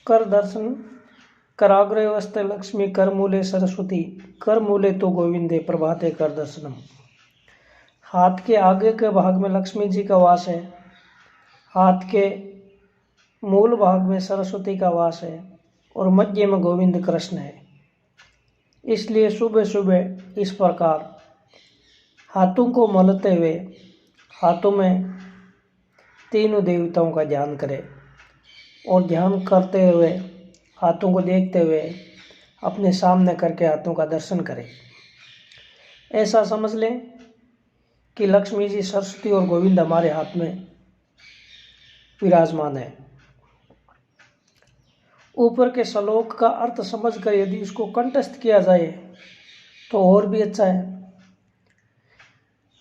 कर दर्शन कराग्रे वस्ते लक्ष्मी करमूले सरस्वती करमूले तो गोविंदे प्रभाते कर दर्शनम। हाथ के आगे के भाग में लक्ष्मी जी का वास है, हाथ के मूल भाग में सरस्वती का वास है और मध्य में गोविंद कृष्ण है। इसलिए सुबह सुबह इस प्रकार हाथों को मलते हुए हाथों में तीनों देवताओं का ध्यान करें और ध्यान करते हुए हाथों को देखते हुए अपने सामने करके हाथों का दर्शन करें। ऐसा समझ लें कि लक्ष्मी जी, सरस्वती और गोविंद हमारे हाथ में विराजमान है। ऊपर के श्लोक का अर्थ समझकर यदि इसको कंठस्थ किया जाए तो और भी अच्छा है।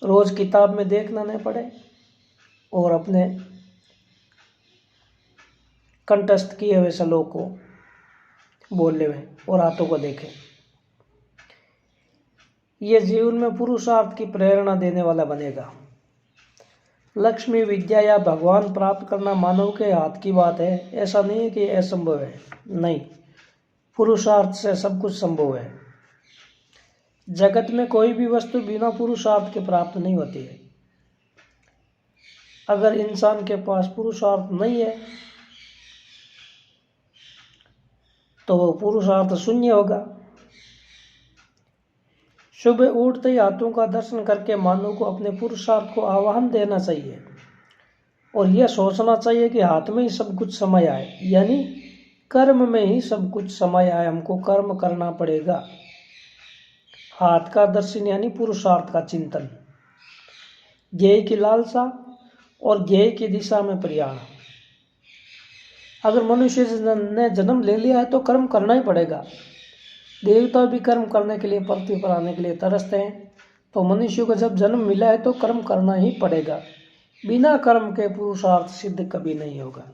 रोज किताब में देखना नहीं पड़े और अपने कंठस्थ किए हुए श्लोक को बोलने में और हाथों को देखें। यह जीवन में पुरुषार्थ की प्रेरणा देने वाला बनेगा। लक्ष्मी विद्या या भगवान प्राप्त करना मानव के हाथ की बात है, ऐसा नहीं है कि असंभव है। नहीं, पुरुषार्थ से सब कुछ संभव है। जगत में कोई भी वस्तु बिना पुरुषार्थ के प्राप्त नहीं होती है। अगर इंसान के पास पुरुषार्थ नहीं है तो वो पुरुषार्थ शून्य होगा। सुबह उठते ही हाथों का दर्शन करके मानव को अपने पुरुषार्थ को आह्वान देना चाहिए और यह सोचना चाहिए कि हाथ में ही सब कुछ समय आए, यानी कर्म में ही सब कुछ समय आए। हमको कर्म करना पड़ेगा। हाथ का दर्शन यानी पुरुषार्थ का चिंतन, ध्येय की लालसा और ध्येय की दिशा में प्रयाण। अगर मनुष्य ने जन्म ले लिया है तो कर्म करना ही पड़ेगा। देवता भी कर्म करने के लिए पृथ्वी पर आने के लिए तरसते हैं, तो मनुष्य को जब जन्म मिला है तो कर्म करना ही पड़ेगा। बिना कर्म के पुरुषार्थ सिद्ध कभी नहीं होगा।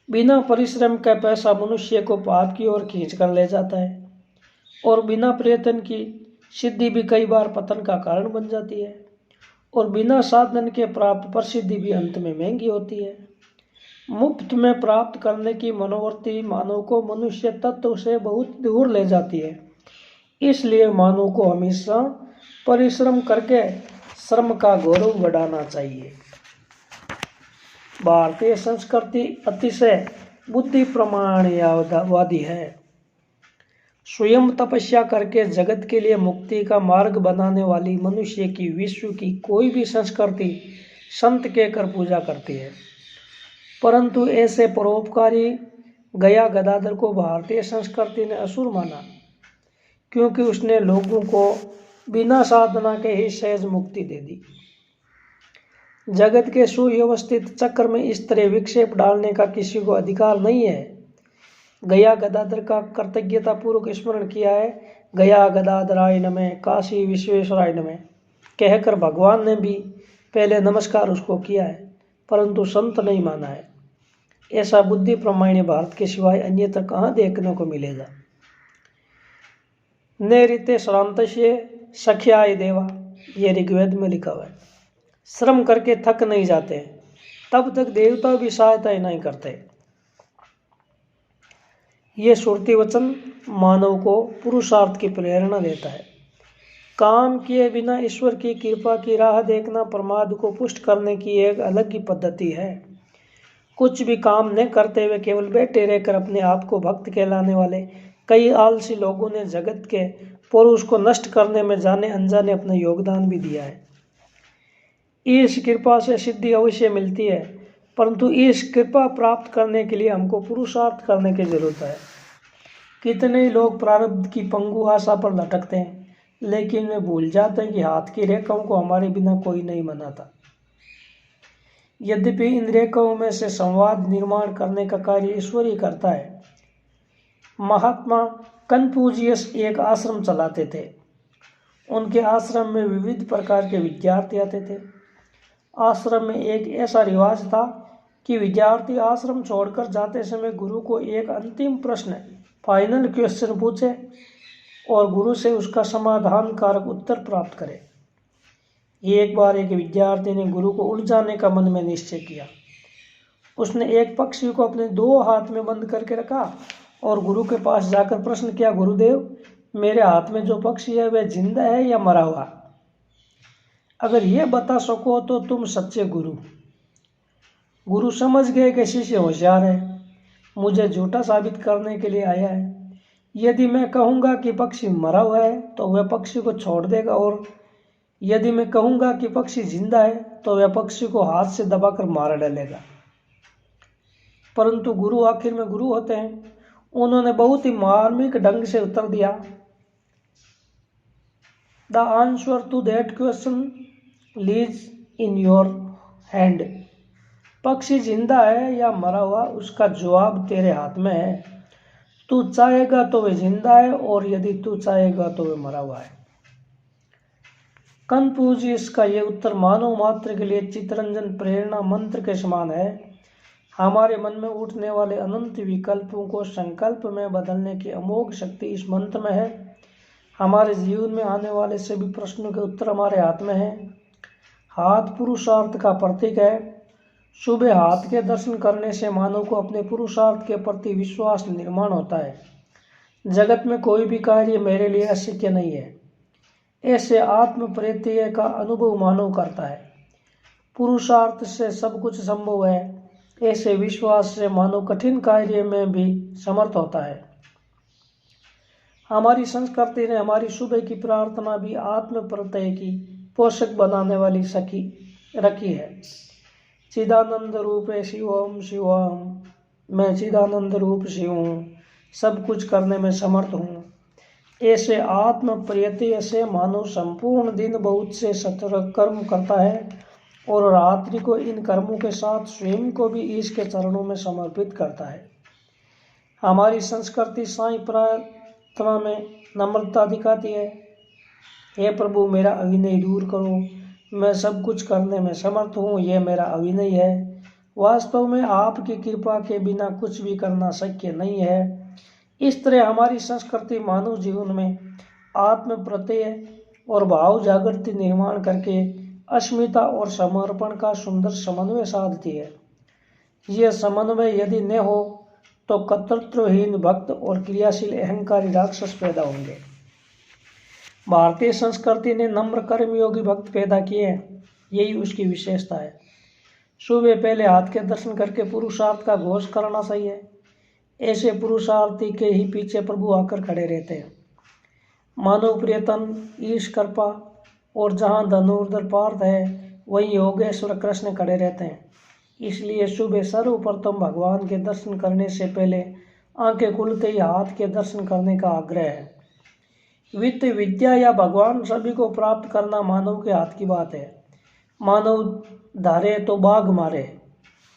बिना परिश्रम का पैसा मनुष्य को पाप की ओर खींच कर ले जाता है और बिना प्रयत्न की सिद्धि भी कई बार पतन का कारण बन जाती है और बिना साधन के प्राप्त प्रसिद्धि भी अंत में महंगी होती है। मुफ्त में प्राप्त करने की मनोवृत्ति मानव को मनुष्य तत्व से बहुत दूर ले जाती है। इसलिए मानव को हमेशा परिश्रम करके श्रम का गौरव बढ़ाना चाहिए। भारतीय संस्कृति अतिशय बुद्धि प्रमाणवादी है। स्वयं तपस्या करके जगत के लिए मुक्ति का मार्ग बनाने वाली मनुष्य की विश्व की कोई भी संस्कृति संत कहकर पूजा करती है, परंतु ऐसे परोपकारी गया गदाधर को भारतीय संस्कृति ने असुर माना, क्योंकि उसने लोगों को बिना साधना के ही सहज मुक्ति दे दी। जगत के सुव्यवस्थित चक्र में इस तरह विक्षेप डालने का किसी को अधिकार नहीं है। गया गदाधर का कृतज्ञता पूर्वक स्मरण किया है। गया गदाधराय नमः, काशी विश्वेश्वराय नमः कहकर भगवान ने भी पहले नमस्कार उसको किया है, परंतु संत नहीं माना है। ऐसा बुद्धि प्रामाण्य भारत के सिवाय अन्यत्र कहाँ देखने को मिलेगा। नैऋत्य श्रांतस्य सख्याय देवा, ये ऋग्वेद में लिखा हुआ है। श्रम करके थक नहीं जाते, तब तक देवता भी सहायता ही नहीं करते। ये श्रुति वचन मानव को पुरुषार्थ की प्रेरणा देता है। काम किए बिना ईश्वर की कृपा की राह देखना प्रमाद को पुष्ट करने की एक अलग ही पद्धति है। कुछ भी काम न करते हुए केवल बैठे रहकर अपने आप को भक्त कहलाने वाले कई आलसी लोगों ने जगत के पुरुष को नष्ट करने में जाने अनजाने अपना योगदान भी दिया है। इस कृपा से सिद्धि अवश्य मिलती है, परंतु इस कृपा प्राप्त करने के लिए हमको पुरुषार्थ करने की जरूरत है। कितने लोग प्रारब्ध की पंगु आशा पर लटकते हैं, लेकिन वे भूल जाते हैं कि हाथ की रेखाओं को हमारे बिना कोई नहीं बनाता। यद्यपि इन रेखाओं में से संवाद निर्माण करने का कार्य ईश्वर ही करता है। महात्मा कन्फ्यूशियस एक आश्रम चलाते थे। उनके आश्रम में विविध प्रकार के विद्यार्थी आते थे। आश्रम में एक ऐसा रिवाज था कि विद्यार्थी आश्रम छोड़कर जाते समय गुरु को एक अंतिम प्रश्न, फाइनल क्वेश्चन पूछे और गुरु से उसका समाधान कारक उत्तर प्राप्त करे। एक बार एक विद्यार्थी ने गुरु को उलझाने का मन में निश्चय किया। उसने एक पक्षी को अपने 2 हाथ में बंद करके रखा और गुरु के पास जाकर प्रश्न किया, गुरुदेव, मेरे हाथ में जो पक्षी है वह जिंदा है या मरा हुआ? अगर ये बता सको तो तुम सच्चे गुरु। गुरु समझ गए कि शिष्य होशियार है, मुझे झूठा साबित करने के लिए आया है। यदि मैं कहूँगा कि पक्षी मरा हुआ है तो वह पक्षी को छोड़ देगा, और यदि मैं कहूँगा कि पक्षी जिंदा है तो वह पक्षी को हाथ से दबाकर मार डालेगा। परंतु गुरु आखिर में गुरु होते हैं। उन्होंने बहुत ही मार्मिक ढंग से उत्तर दिया, the answer to that question lies in your hand. पक्षी जिंदा है या मरा हुआ, उसका जवाब तेरे हाथ में है। तू चाहेगा तो वह जिंदा है, और यदि तू चाहेगा तो वह मरा हुआ है। कन्फ्यूशियस का यह उत्तर मानव मात्र के लिए चित्तरंजन प्रेरणा मंत्र के समान है। हमारे मन में उठने वाले अनंत विकल्पों को संकल्प में बदलने की अमोघ शक्ति इस मंत्र में है। हमारे जीवन में आने वाले सभी प्रश्नों के उत्तर हमारे हाथ में है। हाथ पुरुषार्थ का प्रतीक है। सुबह हाथ के दर्शन करने से मानव को अपने पुरुषार्थ के प्रति विश्वास निर्माण होता है। जगत में कोई भी कार्य मेरे लिए अशक्य नहीं है, ऐसे आत्म प्रत्यय का अनुभव मानव करता है। पुरुषार्थ से सब कुछ संभव है, ऐसे विश्वास से मानव कठिन कार्य में भी समर्थ होता है। हमारी संस्कृति ने हमारी सुबह की प्रार्थना भी आत्म प्रत्यय की पोषक बनाने वाली रखी है। चिदानंद रूप शिवम शिवम, मैं चिदानंद रूप शिव हूँ, सब कुछ करने में समर्थ हूँ। ऐसे आत्म प्रत्यय से मानव संपूर्ण दिन बहुत से सतर्क कर्म करता है और रात्रि को इन कर्मों के साथ स्वयं को भी इसके चरणों में समर्पित करता है। हमारी संस्कृति साईं प्रार्थना में नम्रता दिखाती है, हे प्रभु मेरा अभिनय दूर करो, मैं सब कुछ करने में समर्थ हूँ, यह मेरा अभिनय है। वास्तव में आपकी कृपा के बिना कुछ भी करना शक्य नहीं है। इस तरह हमारी संस्कृति मानव जीवन में आत्म प्रत्यय और भाव जागृति निर्माण करके अस्मिता और समर्पण का सुंदर समन्वय साधती है। यह समन्वय यदि न हो तो कर्तृत्वहीन भक्त और क्रियाशील अहंकारी राक्षस पैदा होंगे। भारतीय संस्कृति ने नम्र कर्मयोगी भक्त पैदा किए हैं, यही उसकी विशेषता है। सुबह पहले हाथ के दर्शन करके पुरुषार्थ का घोष करना सही है। ऐसे पुरुषार्थी के ही पीछे प्रभु आकर खड़े रहते हैं। मानव प्रियतन ईश कृपा और जहाँ धनुर्धर पार्थ है वहीं योगेश्वर कृष्ण खड़े रहते हैं। इसलिए सुबह सर्वप्रथम भगवान के दर्शन करने से पहले आंखें खुलते ही हाथ के दर्शन करने का आग्रह है। वित्त विद्या या भगवान सभी को प्राप्त करना मानव के हाथ की बात है। मानव धारे तो बाघ मारे,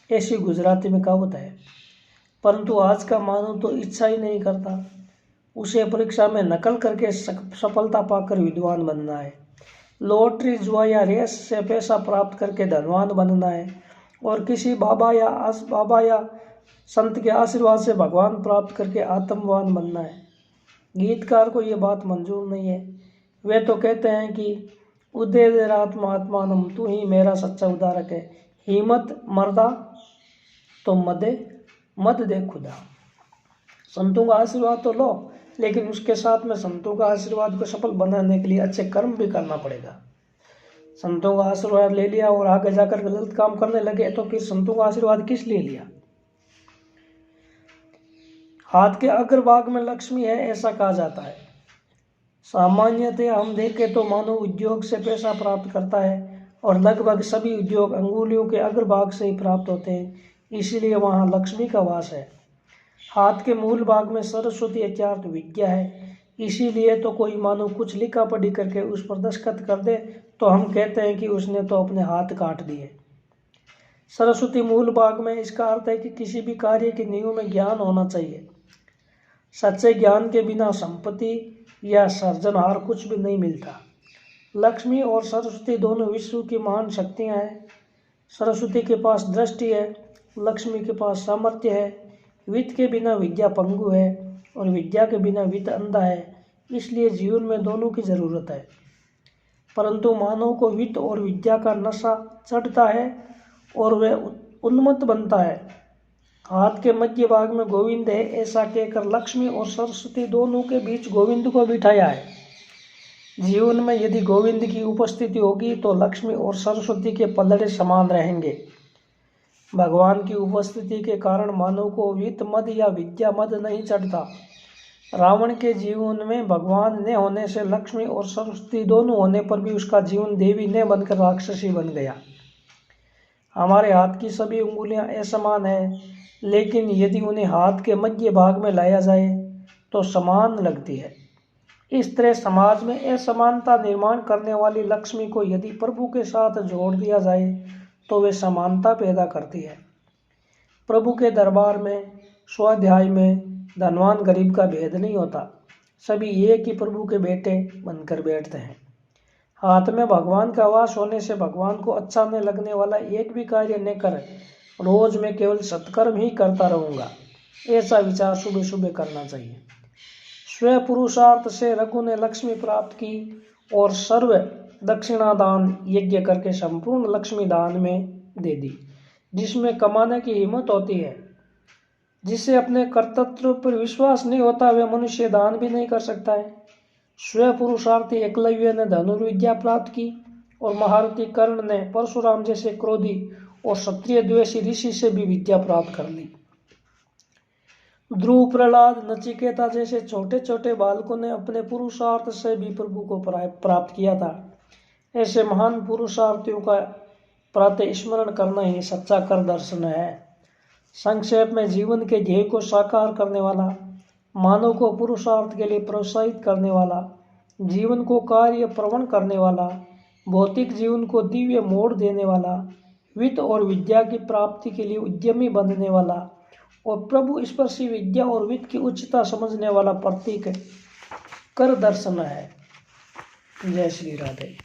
ऐसी गुजराती में कहावत है। परंतु आज का मानव तो इच्छा ही नहीं करता। उसे परीक्षा में नकल करके सफलता पाकर विद्वान बनना है, लॉटरी जुआ या रेस से पैसा प्राप्त करके धनवान बनना है, और किसी बाबा या संत के आशीर्वाद से भगवान प्राप्त करके आत्मवान बनना है। गीतकार को ये बात मंजूर नहीं है। वे तो कहते हैं कि उदय दे आत्मात्मानम, तू ही मेरा सच्चा उद्धारक है। हिम्मत मर्दा तो मद दे खुदा। संतों का आशीर्वाद तो लो, लेकिन उसके साथ में संतों का आशीर्वाद को सफल बनाने के लिए अच्छे कर्म भी करना पड़ेगा। संतों का आशीर्वाद ले लिया और आगे जाकर गलत काम करने लगे तो फिर संतों का आशीर्वाद किस लिए लिया? हाथ के अग्रभाग में लक्ष्मी है, ऐसा कहा जाता है। सामान्यतः हम देखें तो मानव उद्योग से पैसा प्राप्त करता है और लगभग सभी उद्योग अंगुलियों के अग्रभाग से ही प्राप्त होते हैं, इसीलिए वहाँ लक्ष्मी का वास है। हाथ के मूल भाग में सरस्वती अर्थात विद्या है, इसीलिए तो कोई मानव कुछ लिखा पढ़ी करके उस पर दस्तखत कर दे तो हम कहते हैं कि उसने तो अपने हाथ काट दिए। सरस्वती मूल भाग में, इसका अर्थ है कि किसी भी कार्य की नींव में ज्ञान होना चाहिए। सच्चे ज्ञान के बिना संपत्ति या सृजनहार कुछ भी नहीं मिलता। लक्ष्मी और सरस्वती दोनों विश्व की महान शक्तियाँ हैं। सरस्वती के पास दृष्टि है, लक्ष्मी के पास सामर्थ्य है। वित्त के बिना विद्या पंगु है और विद्या के बिना वित्त अंधा है, इसलिए जीवन में दोनों की जरूरत है। परंतु मानव को वित्त और विद्या का नशा चढ़ता है और वह उन्मत्त बनता है। हाथ के मध्य भाग में गोविंद है, ऐसा कहकर लक्ष्मी और सरस्वती दोनों के बीच गोविंद को बिठाया है। जीवन में यदि गोविंद की उपस्थिति होगी तो लक्ष्मी और सरस्वती के पलड़े समान रहेंगे। भगवान की उपस्थिति के कारण मानव को वित्त मद या विद्या मद नहीं चढ़ता। रावण के जीवन में भगवान न होने से लक्ष्मी और सरस्वती दोनों होने पर भी उसका जीवन देवी न बनकर राक्षसी बन गया। हमारे हाथ की सभी उंगलियां असमान है, लेकिन यदि उन्हें हाथ के मध्य भाग में लाया जाए तो समान लगती है। इस तरह समाज में असमानता निर्माण करने वाली लक्ष्मी को यदि प्रभु के साथ जोड़ दिया जाए तो वे समानता पैदा करती है। प्रभु के दरबार में, स्वाध्याय में धनवान गरीब का भेद नहीं होता, सभी एक ही प्रभु के बेटे बनकर बैठते हैं। हाथ में भगवान का वास होने से भगवान को अच्छा न लगने वाला एक भी कार्य न कर रोज मैं केवल सत्कर्म ही करता रहूँगा, ऐसा विचार सुबह सुबह करना चाहिए। स्व पुरुषार्थ से रघु ने लक्ष्मी प्राप्त की और सर्व दक्षिणा दान यज्ञ करके संपूर्ण लक्ष्मी दान में दे दी। जिसमें कमाने की हिम्मत होती है, जिसे अपने कर्तृत्व पर विश्वास नहीं होता, वह मनुष्य दान भी नहीं कर सकता है। स्व पुरुषार्थी एकलव्य ने धनुर्विद्या प्राप्त की और महारथी कर्ण ने परशुराम जैसे क्रोधी और क्षत्रिय द्वेषी ऋषि से भी विद्या प्राप्त कर ली। ध्रुव, प्रहलाद, नचिकेता जैसे छोटे छोटे बालकों ने अपने पुरुषार्थ से भी प्रभु को प्राप्त किया था। ऐसे महान पुरुषार्थियों का प्रातः स्मरण करना ही सच्चा कर दर्शन है। संक्षेप में, जीवन के ध्येय को साकार करने वाला, मानव को पुरुषार्थ के लिए प्रोत्साहित करने वाला, जीवन को कार्य प्रवण करने वाला, भौतिक जीवन को दिव्य मोड़ देने वाला, वित्त और विद्या की प्राप्ति के लिए उद्यमी बनने वाला और प्रभु स्पर्शी विद्या और वित्त की उच्चता समझने वाला प्रतीक कर दर्शन है। जय श्री राधे।